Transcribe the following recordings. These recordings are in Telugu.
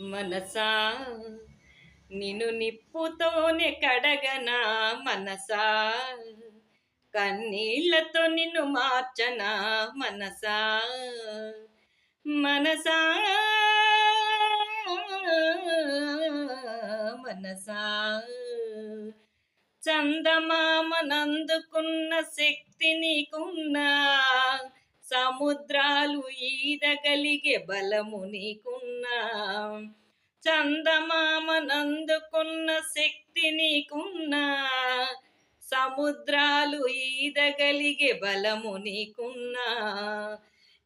మనసా నిన్ను నిప్పుతోనే కడగనా మనసా, కన్నీళ్లతో నిన్ను మార్చనా మనసా, మనసా మనసా. చందమామనందుకున్న శక్తి నీకున్నా, సముద్రాలు ఈదగలిగే బలము నీకున్నా. చందమామనందుకున్న శక్తి నీకున్నా, సముద్రాలు ఈదగలిగే బలము నీకున్నా.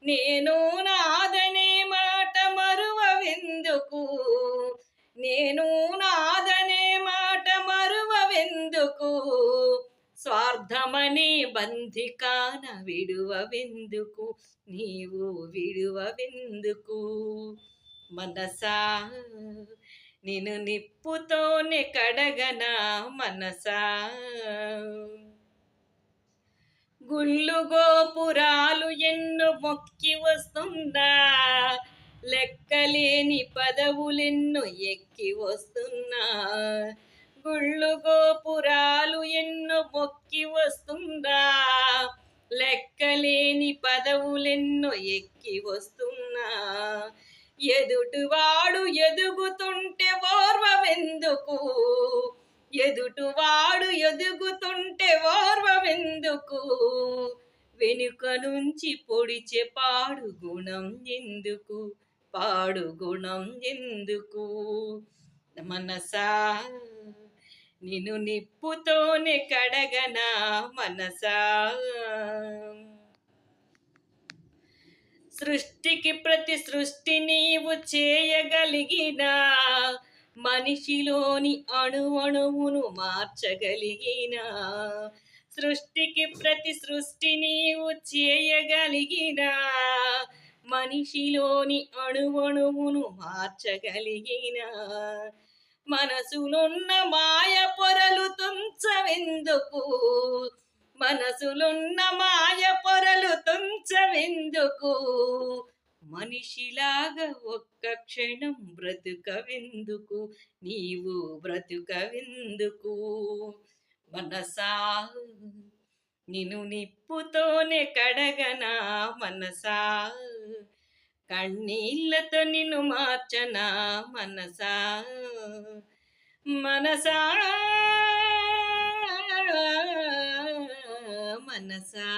నేను నాదనే మాట మరువవెందుకు, నేను నాదనే మాట మరువవెందుకు, స్వార్థమనే బంధికాన విడువవెందుకు, నీవు విడువవెందుకు. మనసా నిన్ను నిప్పుతోనే కడగనా మనసా, గుళ్ళు గోపురాలు ఎన్నో మొక్కి వస్తుందా, లెక్కలేని పదవులెన్నో ఎక్కి వస్తున్నా. గుళ్ళు గోపురాలు ఎన్నో మొక్కి వస్తుందా, లెక్కలేని పదవులెన్నో ఎక్కి వస్తున్నా. ఎదుటివాడు ఎదుగుతుంటే ఓర్వవెందుకు, ఎదుటివాడు ఎదుగుతుంటే ఓర్వవెందుకు, వెనుక నుంచి పొడిచే పాడు గుణం ఎందుకు, పాడు గుణం ఎందుకు. మనసా నిన్ను నిప్పుతోనే కడగనా మనసా, సృష్టికి ప్రతి సృష్టి నీవు చేయగలిగిన, మనిషిలోని అణువణువును మార్చగలిగిన. సృష్టికి ప్రతి సృష్టి నీవు చేయగలిగిన, మనిషిలోని అణువణువును మార్చగలిగిన. మనసులున్న మాయ పొరలు తుంచవెందుకు, మనసులున్న మాయ పొరలు తుంచవెందుకు, మనిషిలాగా ఒక్క క్షణం బ్రతుకవెందుకు, నీవు బ్రతుకవెందుకు. మనసా నిన్ను నిప్పుతోనే కడగనా మనసా, కన్నీళ్లతో నిన్ను మార్చనా మనసా, మనసా మనసా.